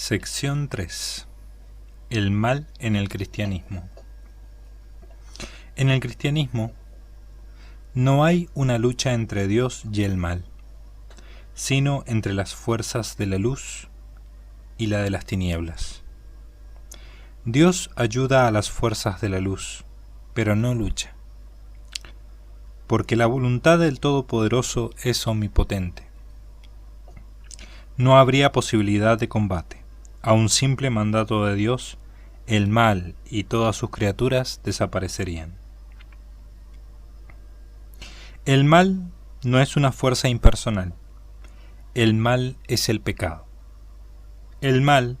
Sección 3. El mal en el cristianismo. En el cristianismo no hay una lucha entre Dios y el mal, sino entre las fuerzas de la luz y la de las tinieblas. Dios ayuda a las fuerzas de la luz, pero no lucha, porque la voluntad del Todopoderoso es omnipotente. No habría posibilidad de combate. A un simple mandato de Dios, el mal y todas sus criaturas desaparecerían. El mal no es una fuerza impersonal. El mal es el pecado. El mal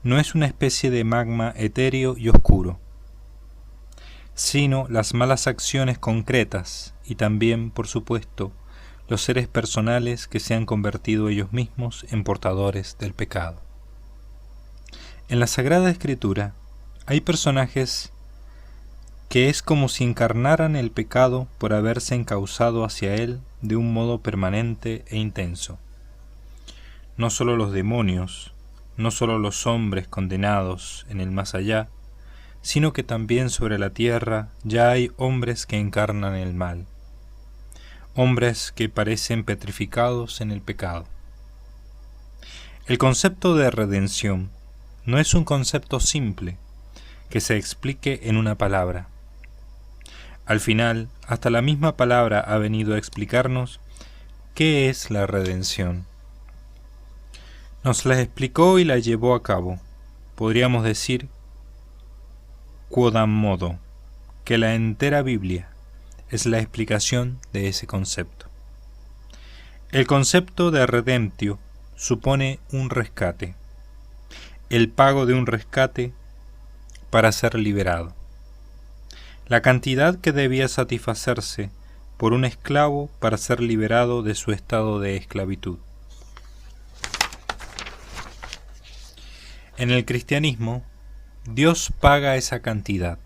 no es una especie de magma etéreo y oscuro, sino las malas acciones concretas y también, por supuesto, los seres personales que se han convertido ellos mismos en portadores del pecado. En la Sagrada Escritura hay personajes que es como si encarnaran el pecado por haberse encauzado hacia él de un modo permanente e intenso. No solo los demonios, no solo los hombres condenados en el más allá, sino que también sobre la tierra ya hay hombres que encarnan el mal, hombres que parecen petrificados en el pecado. El concepto de redención no es un concepto simple que se explique en una palabra. Al final, hasta la misma palabra ha venido a explicarnos qué es la redención. Nos la explicó y la llevó a cabo. Podríamos decir, quodammodo, que la entera Biblia es la explicación de ese concepto. El concepto de redemptio supone un rescate, el pago de un rescate para ser liberado. La cantidad que debía satisfacerse por un esclavo para ser liberado de su estado de esclavitud. En el cristianismo, Dios paga esa cantidad.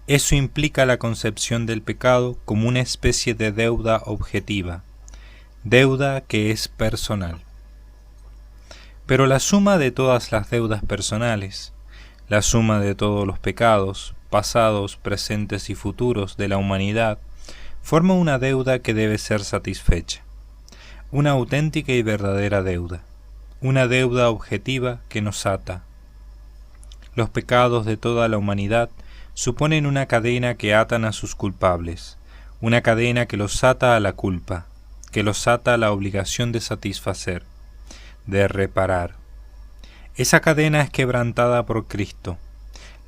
Eso implica la concepción del pecado como una especie de deuda objetiva, deuda que es personal. Pero la suma de todas las deudas personales, la suma de todos los pecados, pasados, presentes y futuros de la humanidad, forma una deuda que debe ser satisfecha, una auténtica y verdadera deuda, una deuda objetiva que nos ata. Los pecados de toda la humanidad suponen una cadena que atan a sus culpables, una cadena que los ata a la culpa, que los ata a la obligación de satisfacer, de reparar. Esa cadena es quebrantada por Cristo.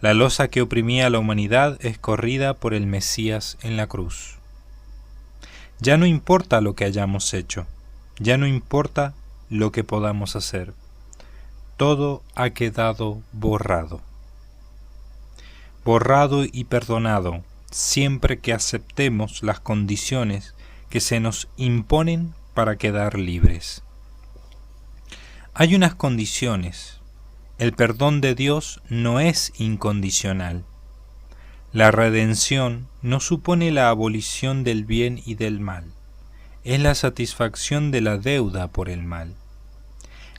La losa que oprimía a la humanidad es corrida por el Mesías en la cruz. Ya no importa lo que hayamos hecho, ya no importa lo que podamos hacer. Todo ha quedado borrado. Borrado y perdonado, siempre que aceptemos las condiciones que se nos imponen para quedar libres. Hay unas condiciones. El perdón de Dios no es incondicional. La redención no supone la abolición del bien y del mal. Es la satisfacción de la deuda por el mal.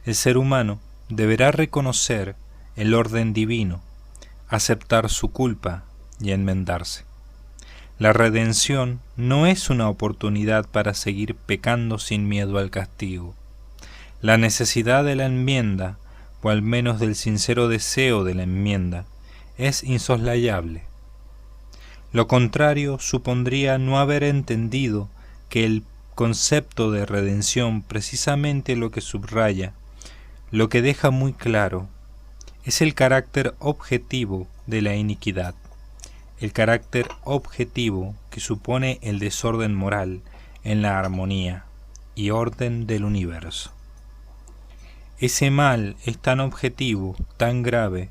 El ser humano deberá reconocer el orden divino, aceptar su culpa y enmendarse. La redención no es una oportunidad para seguir pecando sin miedo al castigo. La necesidad de la enmienda, o al menos del sincero deseo de la enmienda, es insoslayable. Lo contrario supondría no haber entendido que el concepto de redención precisamente lo que subraya, lo que deja muy claro, es el carácter objetivo de la iniquidad, el carácter objetivo que supone el desorden moral en la armonía y orden del universo. Ese mal es tan objetivo, tan grave,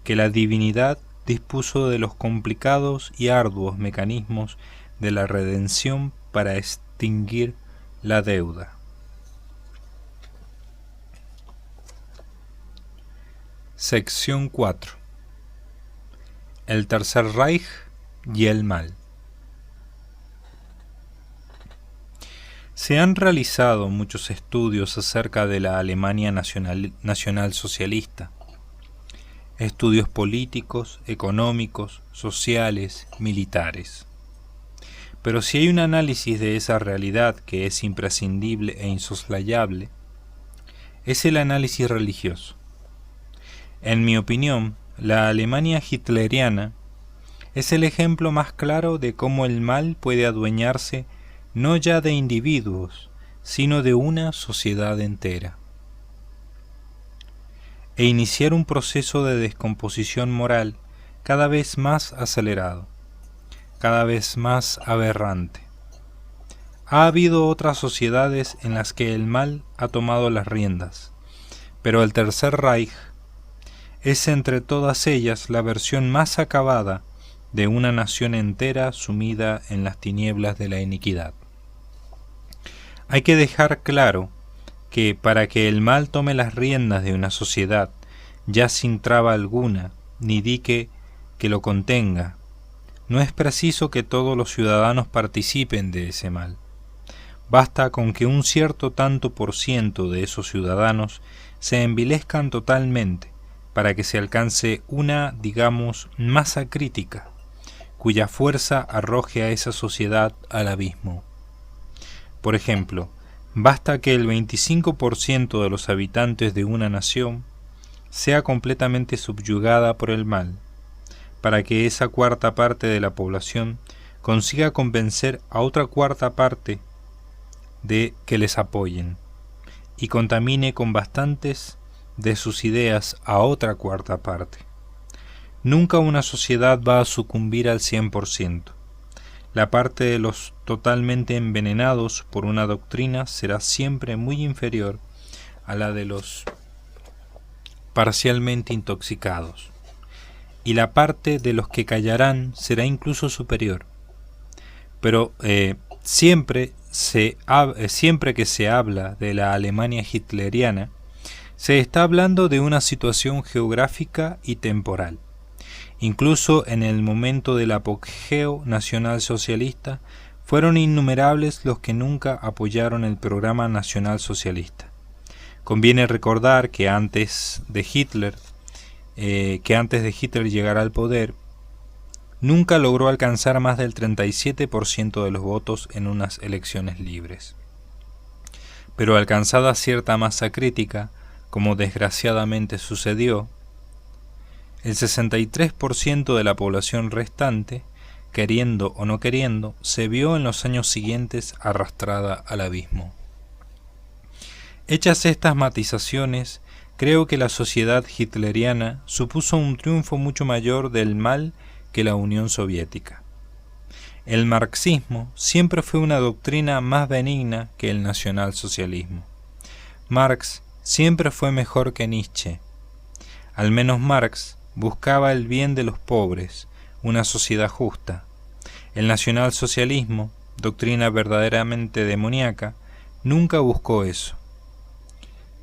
que la divinidad dispuso de los complicados y arduos mecanismos de la redención para extinguir la deuda. Sección 4. El Tercer Reich y el mal. Se han realizado muchos estudios acerca de la Alemania nacionalsocialista, estudios políticos, económicos, sociales, militares. Pero si hay un análisis de esa realidad que es imprescindible e insoslayable, es el análisis religioso. En mi opinión, la Alemania hitleriana es el ejemplo más claro de cómo el mal puede adueñarse no ya de individuos, sino de una sociedad entera, e iniciar un proceso de descomposición moral cada vez más acelerado, cada vez más aberrante. Ha habido otras sociedades en las que el mal ha tomado las riendas, pero el Tercer Reich es entre todas ellas la versión más acabada de una nación entera sumida en las tinieblas de la iniquidad. Hay que dejar claro que para que el mal tome las riendas de una sociedad, ya sin traba alguna, ni dique que lo contenga, no es preciso que todos los ciudadanos participen de ese mal. Basta con que un cierto tanto por ciento de esos ciudadanos se envilezcan totalmente para que se alcance una, digamos, masa crítica, cuya fuerza arroje a esa sociedad al abismo. Por ejemplo, basta que el 25% de los habitantes de una nación sea completamente subyugada por el mal, para que esa cuarta parte de la población consiga convencer a otra cuarta parte de que les apoyen, y contamine con bastantes de sus ideas a otra cuarta parte. Nunca una sociedad va a sucumbir al 100%. La parte de los totalmente envenenados por una doctrina será siempre muy inferior a la de los parcialmente intoxicados, y la parte de los que callarán será incluso superior. Pero siempre que se habla de la Alemania hitleriana, se está hablando de una situación geográfica y temporal. Incluso en el momento del apogeo nacionalsocialista, fueron innumerables los que nunca apoyaron el programa nacionalsocialista. Conviene recordar que antes de Hitler llegara al poder, nunca logró alcanzar más del 37% de los votos en unas elecciones libres. Pero alcanzada cierta masa crítica, como desgraciadamente sucedió, el 63% de la población restante, queriendo o no queriendo, se vio en los años siguientes arrastrada al abismo. Hechas estas matizaciones, creo que la sociedad hitleriana supuso un triunfo mucho mayor del mal que la Unión Soviética. El marxismo siempre fue una doctrina más benigna que el nacionalsocialismo. Marx siempre fue mejor que Nietzsche. Al menos Marx buscaba el bien de los pobres, una sociedad justa. El nacionalsocialismo, doctrina verdaderamente demoníaca, nunca buscó eso.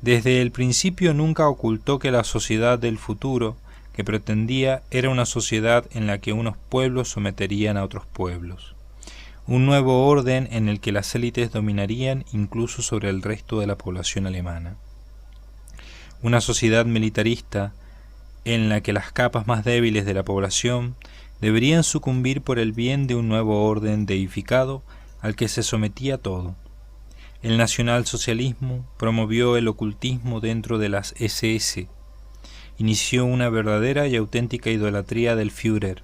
Desde el principio nunca ocultó que la sociedad del futuro que pretendía era una sociedad en la que unos pueblos someterían a otros pueblos, un nuevo orden en el que las élites dominarían incluso sobre el resto de la población alemana, una sociedad militarista en la que las capas más débiles de la población deberían sucumbir por el bien de un nuevo orden deificado al que se sometía todo. El nacionalsocialismo promovió el ocultismo dentro de las SS, inició una verdadera y auténtica idolatría del Führer,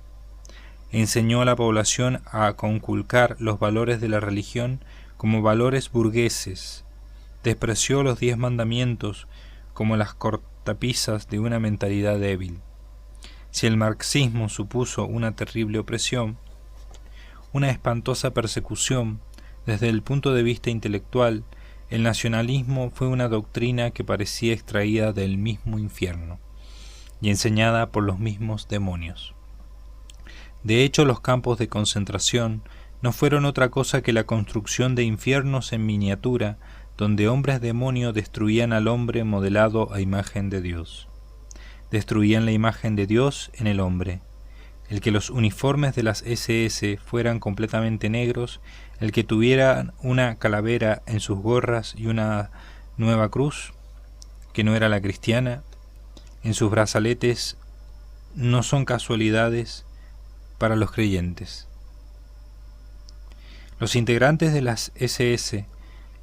enseñó a la población a conculcar los valores de la religión como valores burgueses, despreció los 10 mandamientos como las cortapisas de una mentalidad débil. Si el marxismo supuso una terrible opresión, una espantosa persecución, desde el punto de vista intelectual, el nacionalismo fue una doctrina que parecía extraída del mismo infierno y enseñada por los mismos demonios. De hecho, los campos de concentración no fueron otra cosa que la construcción de infiernos en miniatura, donde hombres demonio destruían al hombre modelado a imagen de Dios. Destruían la imagen de Dios en el hombre. el que los uniformes de las SS fueran completamente negros, el que tuvieran una calavera en sus gorras y una nueva cruz, que no era la cristiana, en sus brazaletes, no son casualidades para los creyentes. Los integrantes de las SS,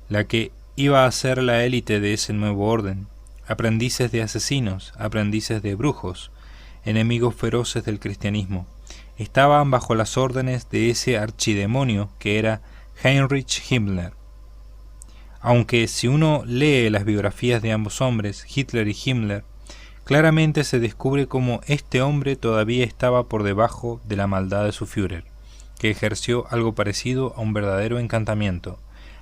la que iba a ser la élite de ese nuevo orden, aprendices de asesinos, aprendices de brujos, enemigos feroces del cristianismo, estaban bajo las órdenes de ese archidemonio que era Heinrich Himmler. Aunque si uno lee las biografías de ambos hombres, Hitler y Himmler, claramente se descubre cómo este hombre todavía estaba por debajo de la maldad de su Führer, que ejerció algo parecido a un verdadero encantamiento,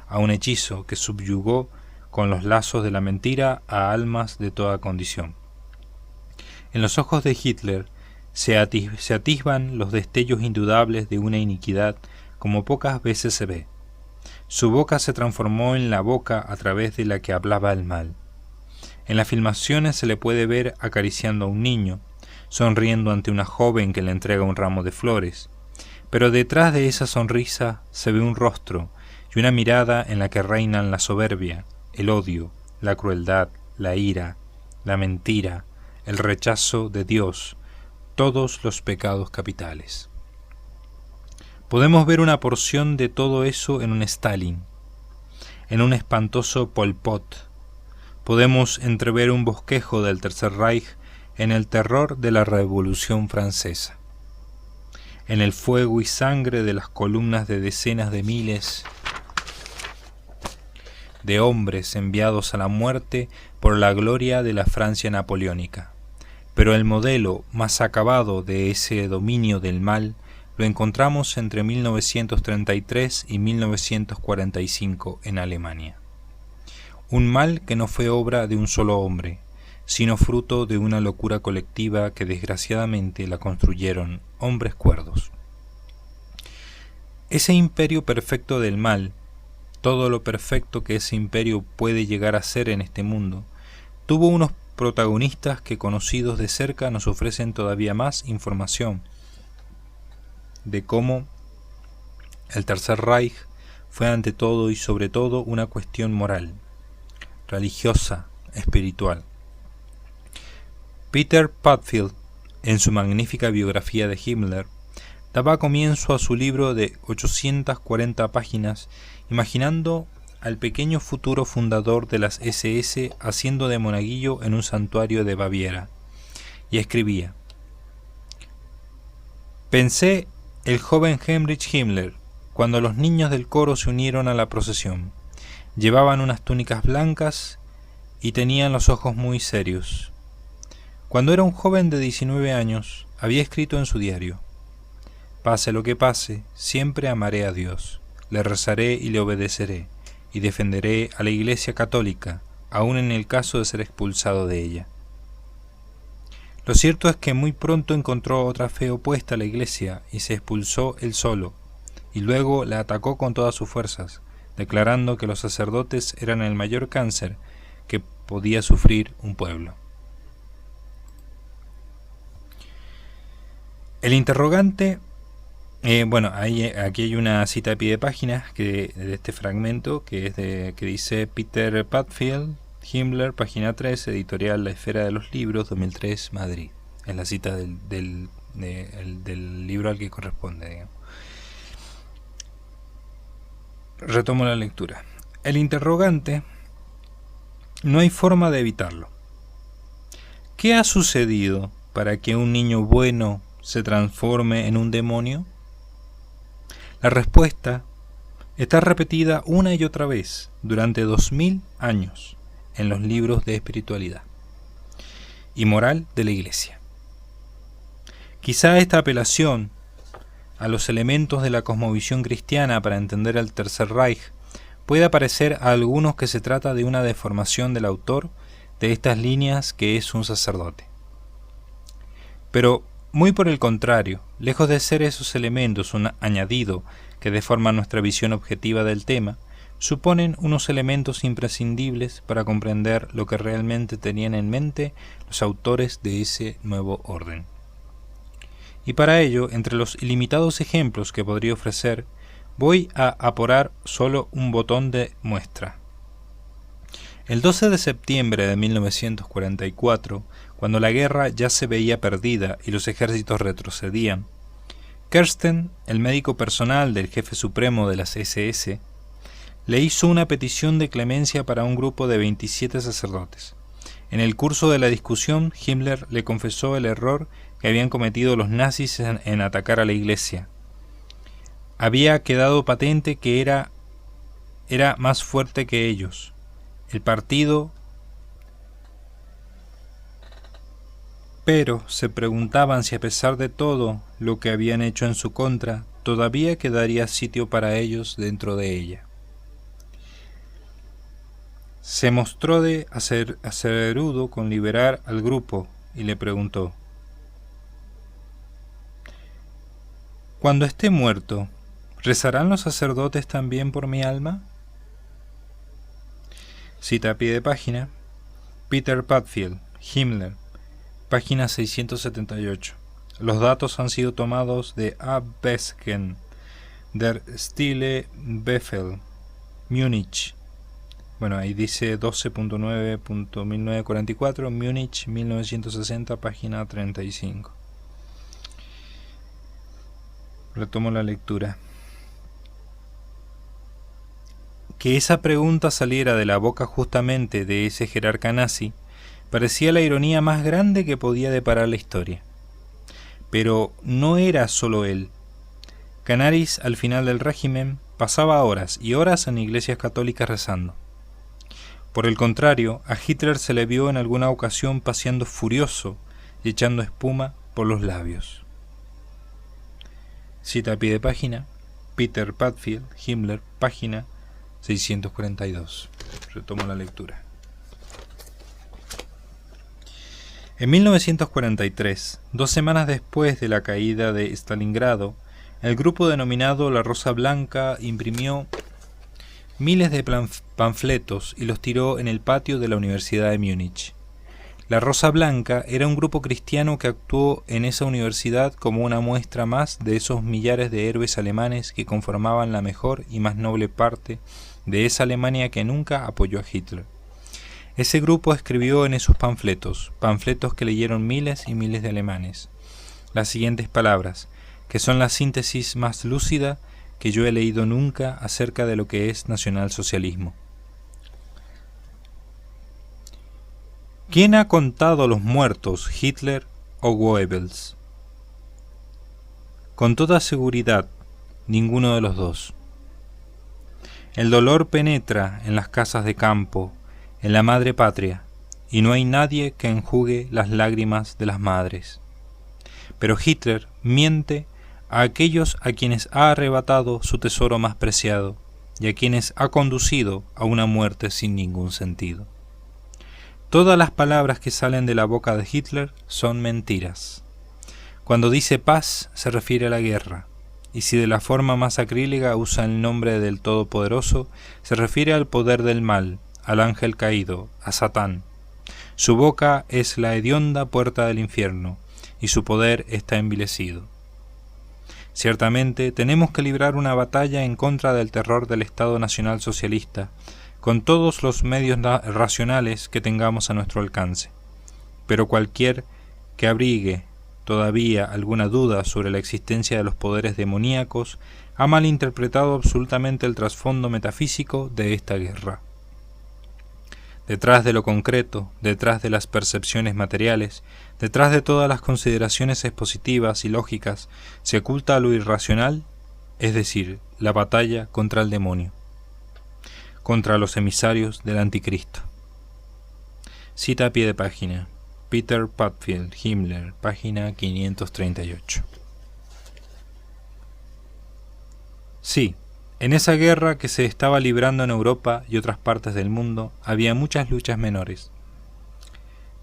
a un hechizo que subyugó con los lazos de la mentira a almas de toda condición. En los ojos de Hitler se atisban los destellos indudables de una iniquidad como pocas veces se ve. Su boca se transformó en la boca a través de la que hablaba el mal. En las filmaciones se le puede ver acariciando a un niño, sonriendo ante una joven que le entrega un ramo de flores, pero detrás de esa sonrisa se ve un rostro y una mirada en la que reinan la soberbia, el odio, la crueldad, la ira, la mentira, el rechazo de Dios, todos los pecados capitales. Podemos ver una porción de todo eso en un Stalin, en un espantoso Pol Pot. Podemos entrever un bosquejo del Tercer Reich en el terror de la Revolución Francesa, en el fuego y sangre de las columnas de decenas de miles de hombres enviados a la muerte por la gloria de la Francia napoleónica. Pero el modelo más acabado de ese dominio del mal lo encontramos entre 1933 y 1945 en Alemania. Un mal que no fue obra de un solo hombre, sino fruto de una locura colectiva que desgraciadamente la construyeron hombres cuerdos. Ese imperio perfecto del mal, todo lo perfecto que ese imperio puede llegar a ser en este mundo, tuvo unos protagonistas que, conocidos de cerca, nos ofrecen todavía más información de cómo el Tercer Reich fue ante todo y sobre todo una cuestión moral, religiosa, espiritual. Peter Padfield, en su magnífica biografía de Himmler, daba comienzo a su libro de 840 páginas, imaginando al pequeño futuro fundador de las SS haciendo de monaguillo en un santuario de Baviera, y escribía: «Pensé el joven Heinrich Himmler cuando los niños del coro se unieron a la procesión. Llevaban unas túnicas blancas y tenían los ojos muy serios. Cuando era un joven de 19 años, había escrito en su diario: pase lo que pase, siempre amaré a Dios, le rezaré y le obedeceré, y defenderé a la Iglesia Católica, aun en el caso de ser expulsado de ella». Lo cierto es que muy pronto encontró otra fe opuesta a la Iglesia y se expulsó él solo, y luego la atacó con todas sus fuerzas, declarando que los sacerdotes eran el mayor cáncer que podía sufrir un pueblo. El interrogante, aquí hay una cita a pie de página de este fragmento que dice Peter Padfield, Himmler, página 3, editorial La Esfera de los Libros, 2003, Madrid. Es la cita del libro al que corresponde, digamos. Retomo la lectura. El interrogante, no hay forma de evitarlo. ¿Qué ha sucedido para que un niño bueno se transforme en un demonio? La respuesta está repetida una y otra vez durante 2000 años en los libros de espiritualidad y moral de la Iglesia. Quizá esta apelación a los elementos de la cosmovisión cristiana para entender el Tercer Reich puede parecer a algunos que se trata de una deformación del autor de estas líneas, que es un sacerdote. Pero muy por el contrario, lejos de ser esos elementos un añadido que deforman nuestra visión objetiva del tema, suponen unos elementos imprescindibles para comprender lo que realmente tenían en mente los autores de ese nuevo orden. Y para ello, entre los ilimitados ejemplos que podría ofrecer, voy a apurar solo un botón de muestra. El 12 de septiembre de 1944, cuando la guerra ya se veía perdida y los ejércitos retrocedían, Kersten, el médico personal del jefe supremo de las SS, le hizo una petición de clemencia para un grupo de 27 sacerdotes. En el curso de la discusión, Himmler le confesó el error que habían cometido los nazis en atacar a la iglesia. Había quedado patente que era más fuerte que ellos. El partido, pero se preguntaban si a pesar de todo lo que habían hecho en su contra, todavía quedaría sitio para ellos dentro de ella. Se mostró de acerudo con liberar al grupo y le preguntó: «Cuando esté muerto, ¿rezarán los sacerdotes también por mi alma?». Cita a pie de página: Peter Padfield, Himmler, página 678. Los datos han sido tomados de A. Besgen, Der Stille Befehl, Múnich. Bueno, ahí dice 12.9.1944, Múnich, 1960, página 35. Retomo la lectura. Que esa pregunta saliera de la boca justamente de ese jerarca nazi parecía la ironía más grande que podía deparar la historia. Pero no era solo él. Canaris, al final del régimen, pasaba horas y horas en iglesias católicas rezando. Por el contrario, a Hitler se le vio en alguna ocasión paseando furioso y echando espuma por los labios. Cita a pie de página: Peter Padfield, Himmler, página 642. Retomo la lectura. En 1943, 2 semanas después de la caída de Stalingrado, el grupo denominado La Rosa Blanca imprimió miles de panfletos y los tiró en el patio de la Universidad de Múnich. La Rosa Blanca era un grupo cristiano que actuó en esa universidad como una muestra más de esos millares de héroes alemanes que conformaban la mejor y más noble parte de esa Alemania que nunca apoyó a Hitler. Ese grupo escribió en esos panfletos que leyeron miles y miles de alemanes, las siguientes palabras, que son la síntesis más lúcida que yo he leído nunca acerca de lo que es nacionalsocialismo. ¿Quién ha contado los muertos, Hitler o Goebbels? Con toda seguridad, ninguno de los dos. El dolor penetra en las casas de campo, en la madre patria, y no hay nadie que enjugue las lágrimas de las madres. Pero Hitler miente a aquellos a quienes ha arrebatado su tesoro más preciado y a quienes ha conducido a una muerte sin ningún sentido. Todas las palabras que salen de la boca de Hitler son mentiras. Cuando dice paz se refiere a la guerra, y si de la forma más sacrílega usa el nombre del Todopoderoso, se refiere al poder del mal, al ángel caído, a Satán. Su boca es la hedionda puerta del infierno, y su poder está envilecido. Ciertamente tenemos que librar una batalla en contra del terror del Estado Nacional Socialista, con todos los medios racionales que tengamos a nuestro alcance. Pero cualquier que abrigue todavía alguna duda sobre la existencia de los poderes demoníacos ha malinterpretado absolutamente el trasfondo metafísico de esta guerra. Detrás de lo concreto, detrás de las percepciones materiales, detrás de todas las consideraciones expositivas y lógicas, se oculta lo irracional, es decir, la batalla contra el demonio, contra los emisarios del anticristo. Cita a pie de página: Peter Padfield, Himmler, página 538. Sí, en esa guerra que se estaba librando en Europa y otras partes del mundo había muchas luchas menores.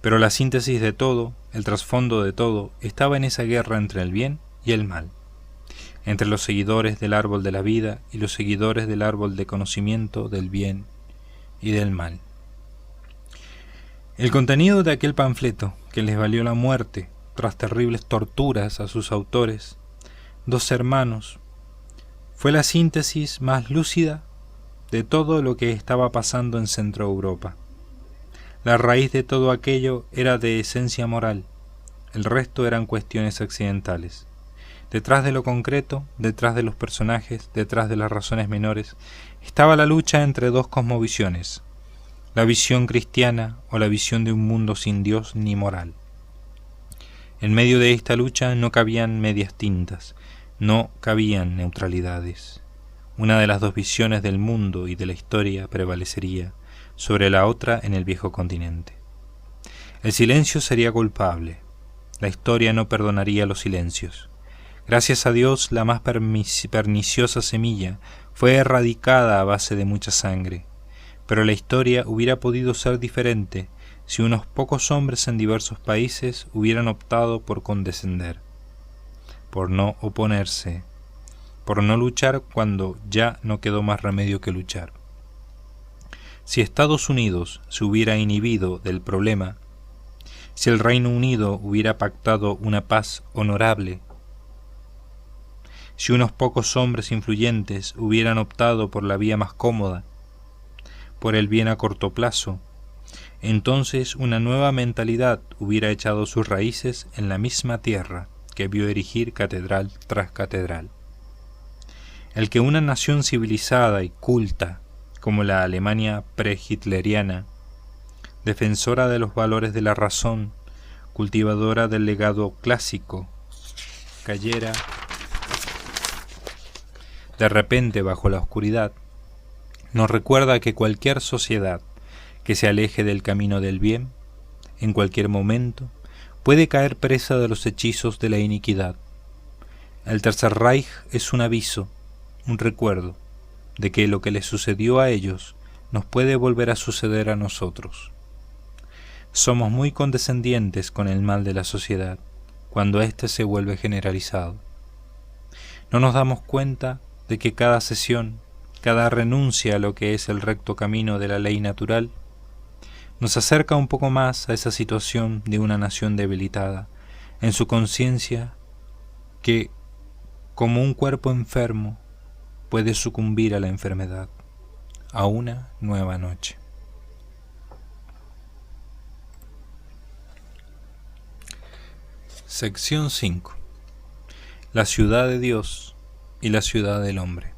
Pero la síntesis de todo, el trasfondo de todo, estaba en esa guerra entre el bien y el mal, entre los seguidores del árbol de la vida y los seguidores del árbol de conocimiento del bien y del mal. El contenido de aquel panfleto, que les valió la muerte tras terribles torturas a sus autores, Dos hermanos, fue la síntesis más lúcida de todo lo que estaba pasando en Centro Europa. La raíz de todo aquello era de esencia moral, el resto eran cuestiones accidentales. Detrás de lo concreto, detrás de los personajes, detrás de las razones menores, estaba la lucha entre dos cosmovisiones, la visión cristiana o la visión de un mundo sin Dios ni moral. En medio de esta lucha no cabían medias tintas, no cabían neutralidades. Una de las dos visiones del mundo y de la historia prevalecería sobre la otra en el viejo continente. El silencio sería culpable, la historia no perdonaría los silencios. Gracias a Dios, la más perniciosa semilla fue erradicada a base de mucha sangre, pero la historia hubiera podido ser diferente si unos pocos hombres en diversos países hubieran optado por condescender, por no oponerse, por no luchar cuando ya no quedó más remedio que luchar. Si Estados Unidos se hubiera inhibido del problema, si el Reino Unido hubiera pactado una paz honorable, si unos pocos hombres influyentes hubieran optado por la vía más cómoda, por el bien a corto plazo, entonces una nueva mentalidad hubiera echado sus raíces en la misma tierra que vio erigir catedral tras catedral. El que una nación civilizada y culta como la Alemania pre-hitleriana, defensora de los valores de la razón, cultivadora del legado clásico, cayera de repente bajo la oscuridad, nos recuerda que cualquier sociedad que se aleje del camino del bien, en cualquier momento, puede caer presa de los hechizos de la iniquidad. El Tercer Reich es un aviso, un recuerdo, de que lo que les sucedió a ellos nos puede volver a suceder a nosotros. Somos muy condescendientes con el mal de la sociedad, cuando éste se vuelve generalizado. No nos damos cuenta de que cada cesión, cada renuncia a lo que es el recto camino de la ley natural, nos acerca un poco más a esa situación de una nación debilitada, en su conciencia que, como un cuerpo enfermo, puede sucumbir a la enfermedad, a una nueva noche. Sección 5. La ciudad de Dios y la ciudad del hombre.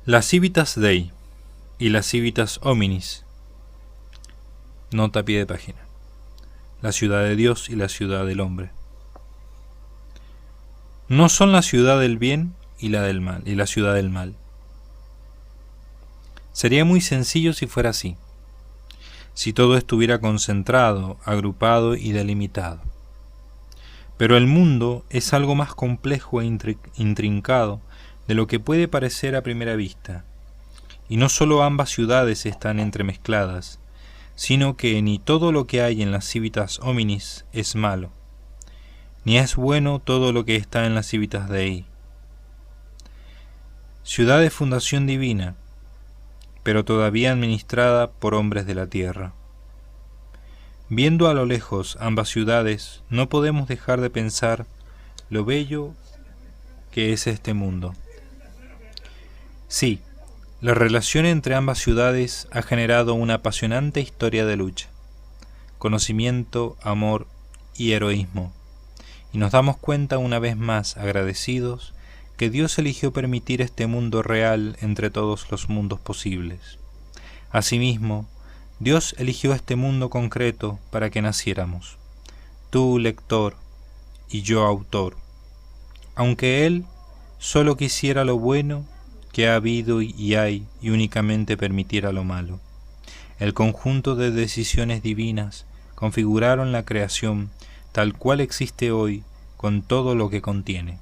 La Civitas Dei y la Civitas Hominis. Nota a pie de página. La ciudad de Dios y la ciudad del hombre. No son la ciudad del bien y la del mal, y la ciudad del mal. Sería muy sencillo si fuera así, si todo estuviera concentrado, agrupado y delimitado. Pero el mundo es algo más complejo e intrincado de lo que puede parecer a primera vista, y no solo ambas ciudades están entremezcladas, sino que ni todo lo que hay en las Civitas Hominis es malo, ni es bueno todo lo que está en las Civitas Dei. Ciudad de fundación divina, pero todavía administrada por hombres de la tierra. Viendo a lo lejos ambas ciudades, no podemos dejar de pensar lo bello que es este mundo. Sí, la relación entre ambas ciudades ha generado una apasionante historia de lucha, conocimiento, amor y heroísmo, y nos damos cuenta una vez más agradecidos que Dios eligió permitir este mundo real entre todos los mundos posibles. Asimismo, Dios eligió este mundo concreto para que naciéramos, tú lector y yo autor, aunque Él solo quisiera lo bueno que ha habido y hay y únicamente permitiera lo malo. El conjunto de decisiones divinas configuraron la creación tal cual existe hoy con todo lo que contiene.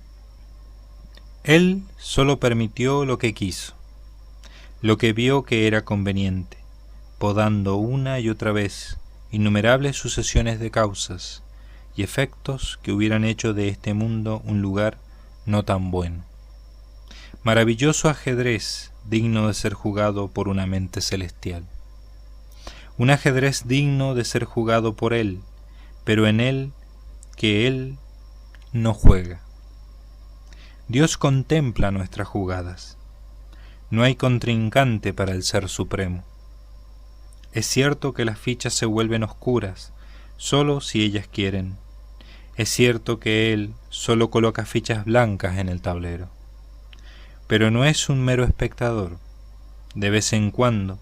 Él solo permitió lo que quiso, lo que vio que era conveniente, podando una y otra vez innumerables sucesiones de causas y efectos que hubieran hecho de este mundo un lugar no tan bueno. Maravilloso ajedrez digno de ser jugado por una mente celestial. un ajedrez digno de ser jugado por él, pero en él que él no juega. Dios contempla nuestras jugadas. No hay contrincante para el Ser Supremo. Es cierto que las fichas se vuelven oscuras, solo si ellas quieren. Es cierto que Él solo coloca fichas blancas en el tablero. Pero no es un mero espectador. De vez en cuando,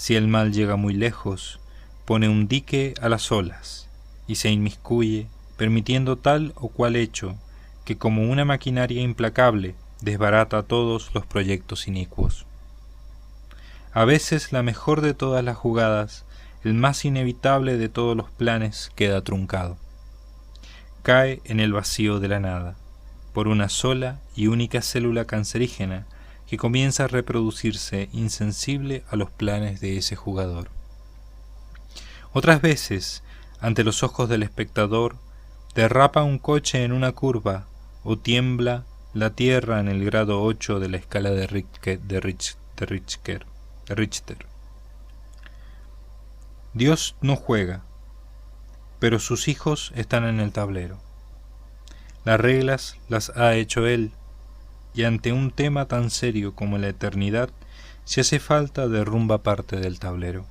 si el mal llega muy lejos, pone un dique a las olas y se inmiscuye, permitiendo tal o cual hecho que como una maquinaria implacable desbarata todos los proyectos inicuos. A veces la mejor de todas las jugadas, el más inevitable de todos los planes, queda truncado. Cae en el vacío de la nada, por una sola y única célula cancerígena que comienza a reproducirse insensible a los planes de ese jugador. Otras veces, ante los ojos del espectador, derrapa un coche en una curva o tiembla la Tierra en el grado 8 de la escala de Richter. Dios no juega, pero sus hijos están en el tablero. Las reglas las ha hecho Él, y ante un tema tan serio como la eternidad, si hace falta derrumba parte del tablero.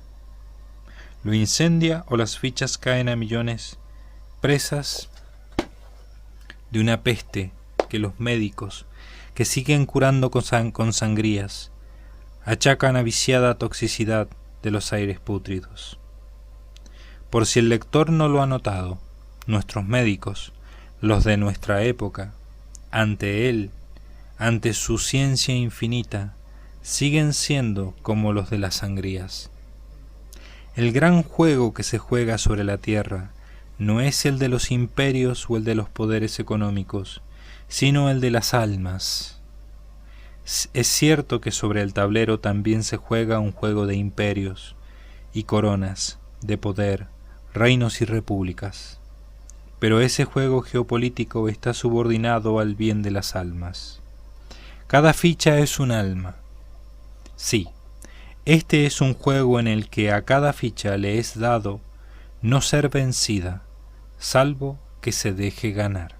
Lo incendia o las fichas caen a millones, presas de una peste que los médicos, que siguen curando con sangrías, achacan a viciada toxicidad de los aires pútridos. Por si el lector no lo ha notado, nuestros médicos, los de nuestra época, ante él, ante su ciencia infinita, siguen siendo como los de las sangrías. El gran juego que se juega sobre la tierra no es el de los imperios o el de los poderes económicos, sino el de las almas. Es cierto que sobre el tablero también se juega un juego de imperios y coronas, de poder, reinos y repúblicas, pero ese juego geopolítico está subordinado al bien de las almas. Cada ficha es un alma. Sí, este es un juego en el que a cada ficha le es dado no ser vencida, salvo que se deje ganar.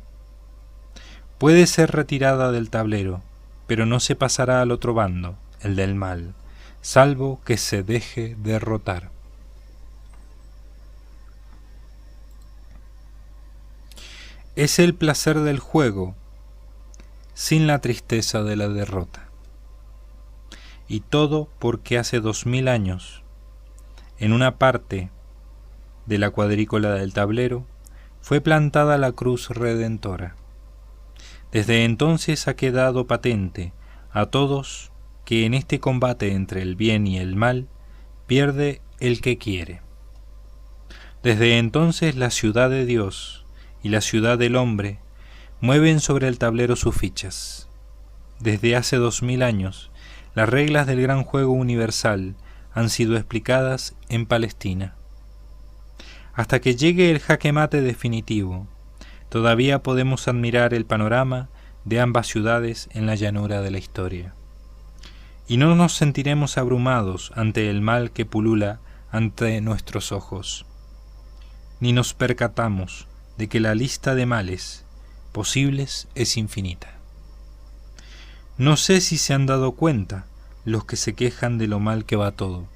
Puede ser retirada del tablero, pero no se pasará al otro bando, el del mal, salvo que se deje derrotar. Es el placer del juego, sin la tristeza de la derrota. Y todo porque hace 2000 años, en una parte de la cuadrícula del tablero, fue plantada la cruz redentora. Desde entonces ha quedado patente a todos que en este combate entre el bien y el mal pierde el que quiere. Desde entonces la ciudad de Dios y la ciudad del hombre mueven sobre el tablero sus fichas. Desde hace 2000 años, las reglas del gran juego universal han sido explicadas en Palestina. Hasta que llegue el jaque mate definitivo, todavía podemos admirar el panorama de ambas ciudades en la llanura de la historia. Y no nos sentiremos abrumados ante el mal que pulula ante nuestros ojos, ni nos percatamos de que la lista de males posibles es infinita. No sé si se han dado cuenta los que se quejan de lo mal que va todo,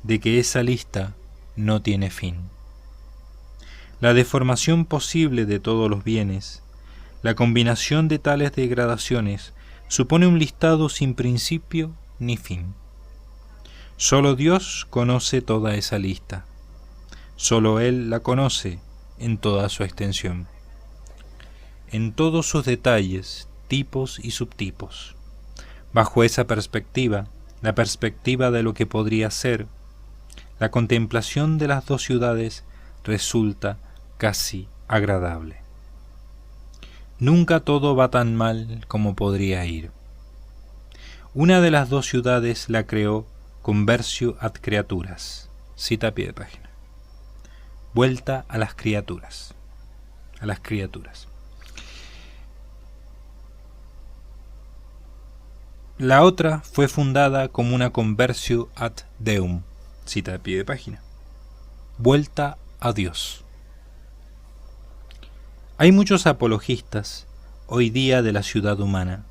de que esa lista no tiene fin. La deformación posible de todos los bienes, la combinación de tales degradaciones, supone un listado sin principio ni fin. Solo Dios conoce toda esa lista. Solo Él la conoce en toda su extensión, en todos sus detalles, tipos y subtipos. Bajo esa perspectiva, la perspectiva de lo que podría ser, la contemplación de las dos ciudades resulta casi agradable. Nunca todo va tan mal como podría ir. Una de las dos ciudades la creó conversio ad creaturas. Cita a pie de página. Vuelta a las criaturas. A las criaturas. La otra fue fundada como una conversio ad Deum, Cita de pie de página. Vuelta a Dios. Hay muchos apologistas hoy día de la ciudad humana.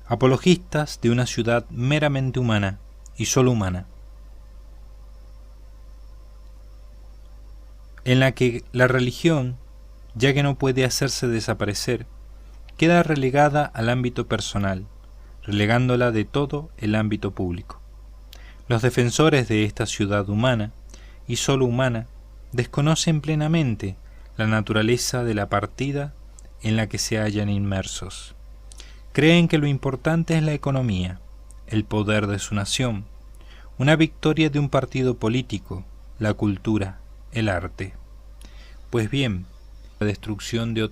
Apologistas de una ciudad meramente humana y solo humana, en la que la religión, ya que no puede hacerse desaparecer, queda relegada al ámbito personal, relegándola de todo el ámbito público. Los defensores de esta ciudad humana y solo humana desconocen plenamente la naturaleza de la partida en la que se hallan inmersos. Creen que lo importante es la economía, el poder de su nación, una victoria de un partido político, la cultura, el arte. Pues bien, la destrucción de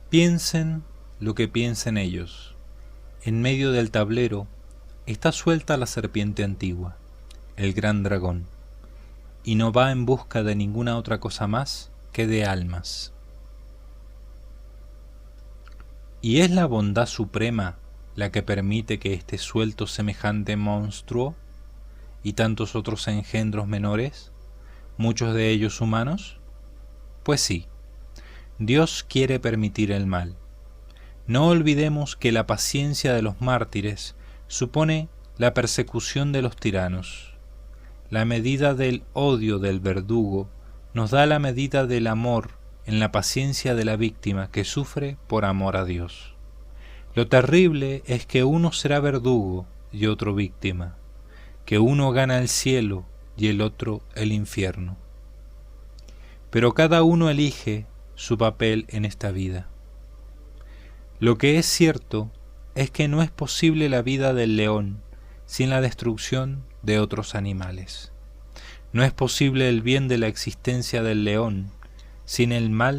Piensen lo que piensen ellos. En medio del tablero está suelta la serpiente antigua, el gran dragón, y no va en busca de ninguna otra cosa más que de almas. ¿Y es la bondad suprema la que permite que esté suelto semejante monstruo y tantos otros engendros menores, muchos de ellos humanos? Pues sí, Dios quiere permitir el mal. No olvidemos que la paciencia de los mártires supone la persecución de los tiranos. La medida del odio del verdugo nos da la medida del amor en la paciencia de la víctima que sufre por amor a Dios. Lo terrible es que uno será verdugo y otro víctima, que uno gana el cielo y el otro el infierno. Pero cada uno elige su papel en esta vida. Lo que es cierto es que no es posible la vida del león sin la destrucción de otros animales. No es posible el bien de la existencia del león sin el mal